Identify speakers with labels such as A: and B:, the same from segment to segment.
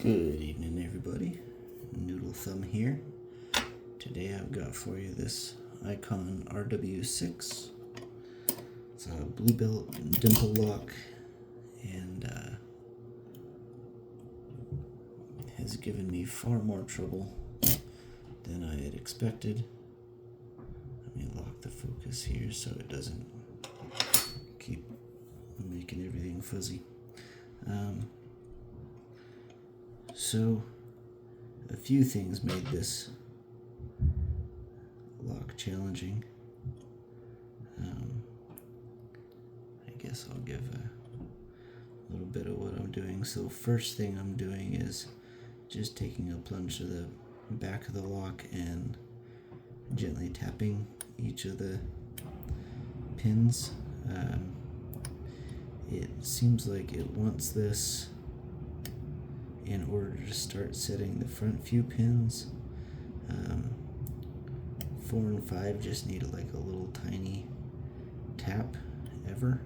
A: Good evening, everybody. Noodle Thumb here. Today I've got for you this Ikon RW6. It's a blue belt and dimple lock, and has given me far more trouble than I had expected. Let me lock the focus here so it doesn't keep making everything fuzzy. So, a few things made this lock challenging. I guess I'll give a little bit of what I'm doing. So, first thing I'm doing is just taking a plunge to the back of the lock and gently tapping each of the pins. It seems like it wants this in order to start setting the front few pins. 4 and 5 just need like a little tiny tap ever.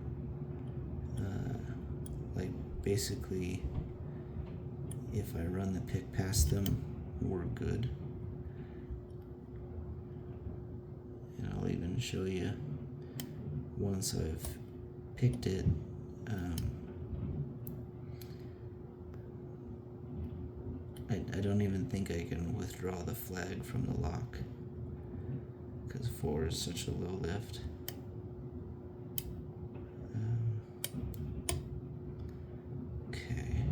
A: Like basically if I run the pick past them, we're good. And I'll even show you once I've picked it. I don't even think I can withdraw the flag from the lock because 4 is such a low lift. Okay,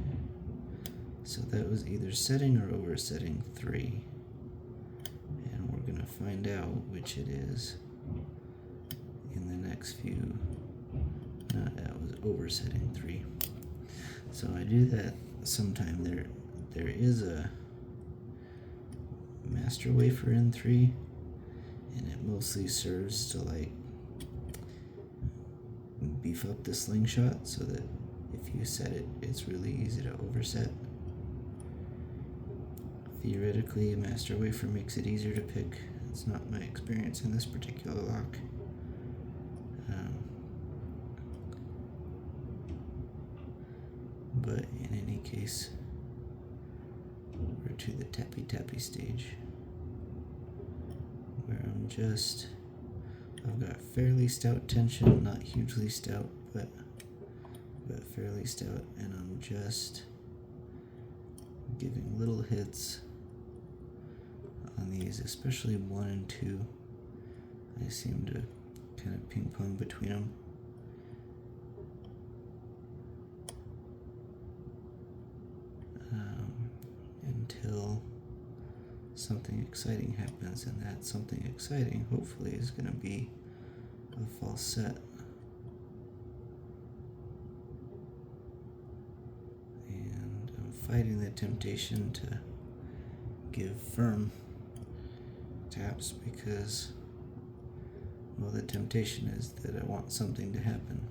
A: so that was either setting or oversetting 3, and we're gonna find out which it is in the next few. That was oversetting 3. So I do that sometime. There is a master wafer in 3, and it mostly serves to like beef up the slingshot so that if you set it, it's really easy to overset. Theoretically, a master wafer makes it easier to pick. It's not my experience in this particular lock. But in any case, we're to the tappy stage where I've got fairly stout tension, not hugely stout, but fairly stout, and I'm just giving little hits on these, especially 1 and 2. I seem to kind of ping pong between them. Until something exciting happens, and that something exciting hopefully is going to be a false set. And I'm fighting the temptation to give firm taps because, well, the temptation is that I want something to happen,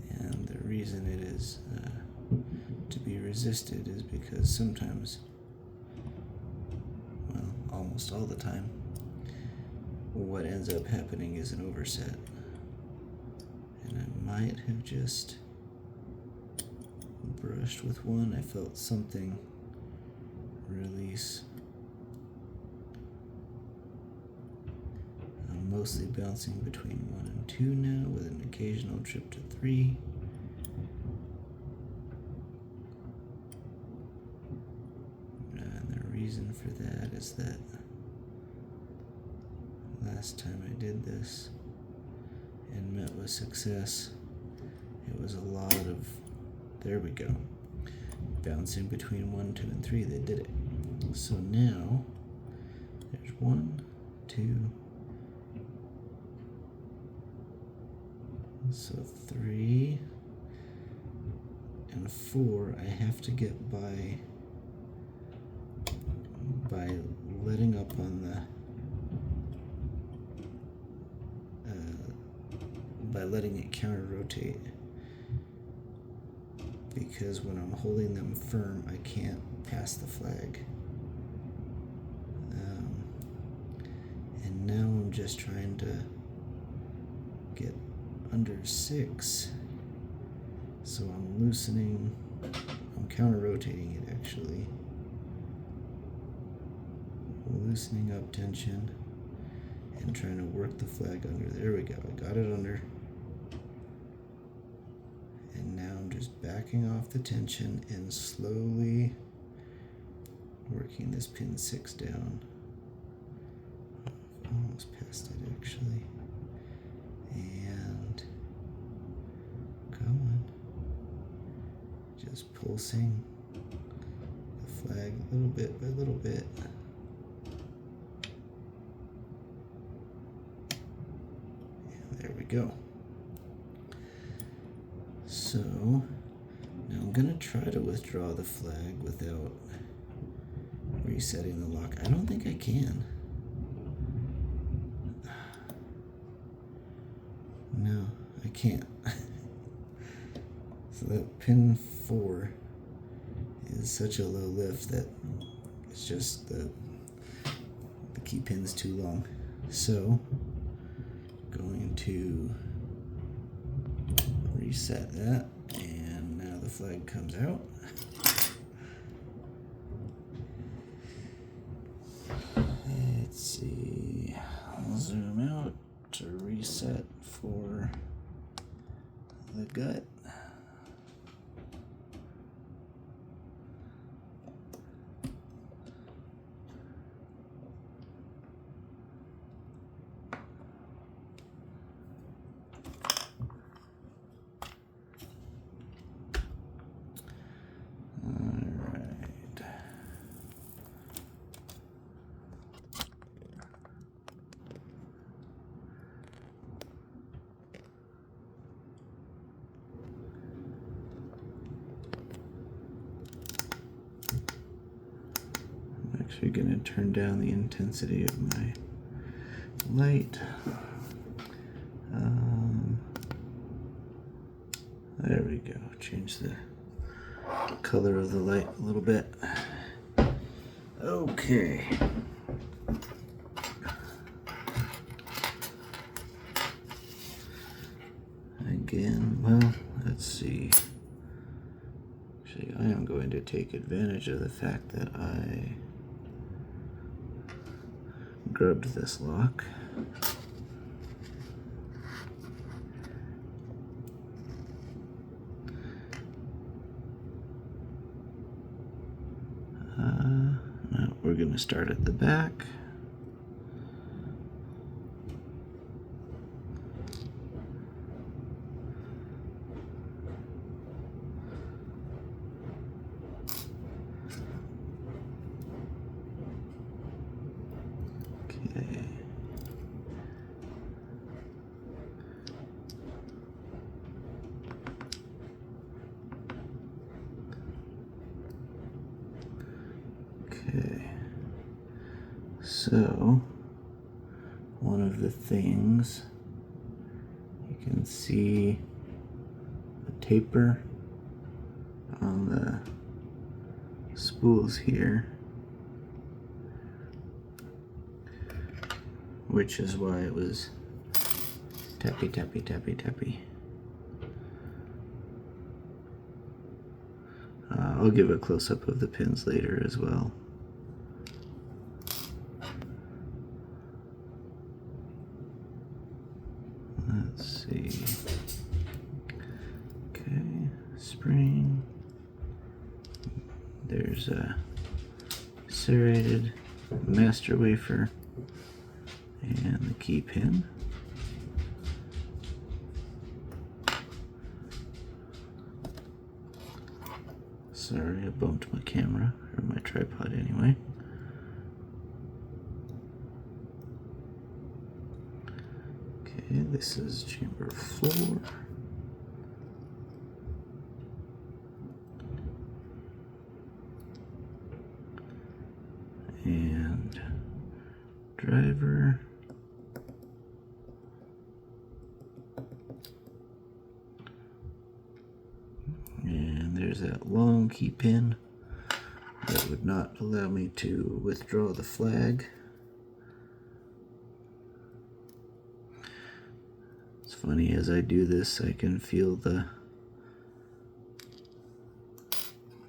A: and the reason it is to be resisted is because sometimes, well, almost all the time, what ends up happening is an overset. And I might have just brushed with 1. I felt something release. I'm mostly bouncing between 1 and 2 now, with an occasional trip to 3. Reason for that is that last time I did this and met with success, it was a lot of, there we go, bouncing between 1, 2, and 3 that did it. So now there's 1, 2, so 3 and 4. I have to get by letting up on by letting it counter rotate, because when I'm holding them firm I can't pass the flag. And now I'm just trying to get under 6, so I'm loosening I'm counter rotating it actually. Loosening up tension and trying to work the flag under. There we go, I got it under. And now I'm just backing off the tension and slowly working this pin 6 down. Almost past it actually. And going. Just pulsing the flag little bit by little bit. And there we go. So now I'm gonna try to withdraw the flag without resetting the lock. I don't think I can. No, I can't. So that pin 4 is such a low lift that it's just the key pin's too long. So going to reset that, and now the flag comes out. Let's see, I'll zoom out to reset for the gut. Actually going to turn down the intensity of my light. There we go. Change the color of the light a little bit. Okay. Again, well, let's see. Actually, I am going to take advantage of the fact that I grubbed this lock. No, we're going to start at the back. Okay, so one of the things you can see the taper on the spools here, which is why it was tappy, tappy, tappy, tappy. I'll give a close-up of the pins later as well. Let's see. Okay, spring. There's a serrated master wafer and the key pin. Sorry, I bumped my camera, or my tripod anyway. Okay, this is chamber 4. And driver. And there's that long key pin that would not allow me to withdraw the flag. It's funny, as I do this, I can feel the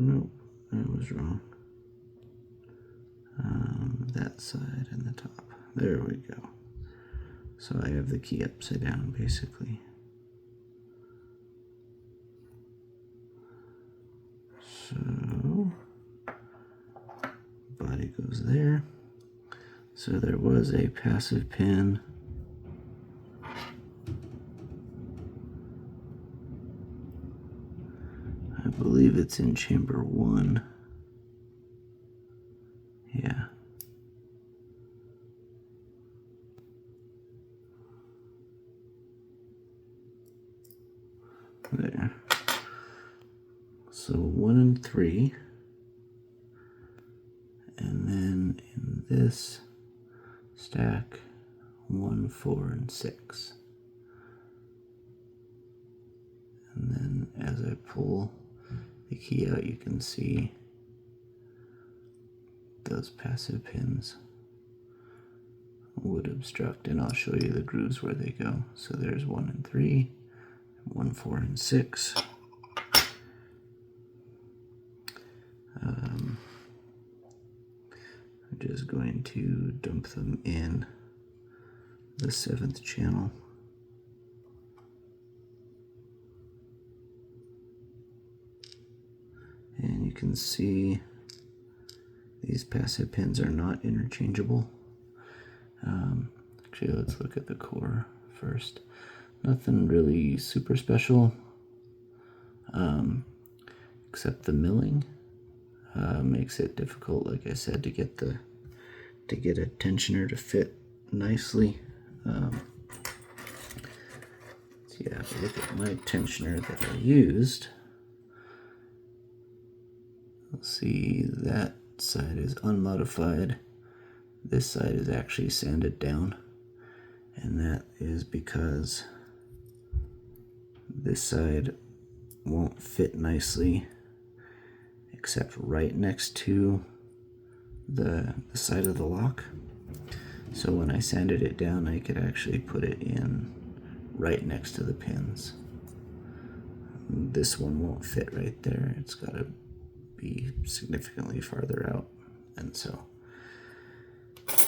A: Nope, I was wrong. That side and the top. There we go. So I have the key upside down, basically. So body goes there. So there was a passive pin. I believe it's in chamber 1. Yeah. There. So 1 and 3. And then in this stack, 1, 4, and 6. And then as I pull the key out, you can see those passive pins would obstruct, and I'll show you the grooves where they go. So there's 1 and 3, 1, 4, and 6. I'm just going to dump them in the 7th channel. And you can see these passive pins are not interchangeable. Actually, let's look at the core first. Nothing really super special, except the milling makes it difficult, like I said, to get a tensioner to fit nicely. So yeah, if you look at my tensioner that I used, you'll see that side is unmodified. This side is actually sanded down, and that is because this side won't fit nicely except right next to the side of the lock. So when I sanded it down, I could actually put it in right next to the pins. This one won't fit right there. It's got to be significantly farther out, and so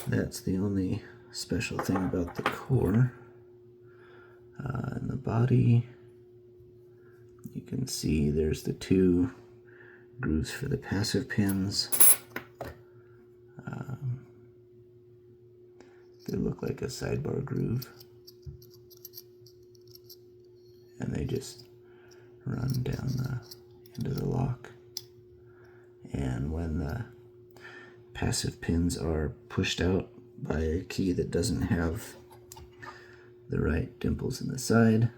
A: that's the only special thing about the core. And the body, you can see there's the 2 grooves for the passive pins. They look like a sidebar groove, and they just run down the end of the lock. And when the passive pins are pushed out by a key that doesn't have the right dimples in the side,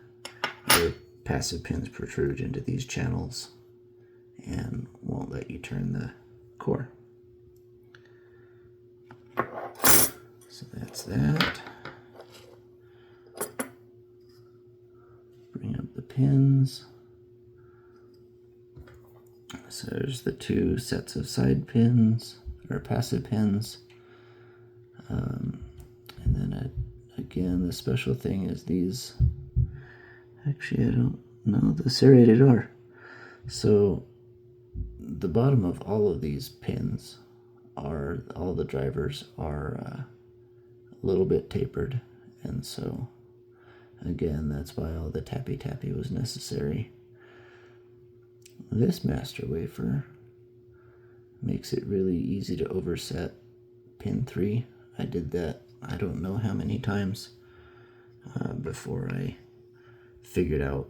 A: the passive pins protrude into these channels and won't let you turn the core. So that's that. Bring up the pins. So there's the 2 sets of side pins, or passive pins. And then again, the special thing is these, actually I don't know, the serrated are. So the bottom of all of these pins are, all the drivers are a little bit tapered, and so again, that's why all the tappy was necessary. This master wafer makes it really easy to overset pin 3. I did that I don't know how many times before I figured out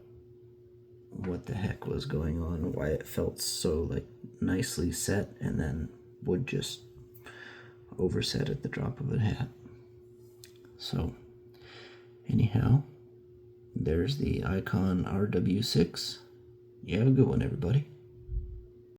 A: what the heck was going on, why it felt so like nicely set and then would just overset at the drop of a hat. So anyhow, there's the Ikon RW6. You have a good one, everybody.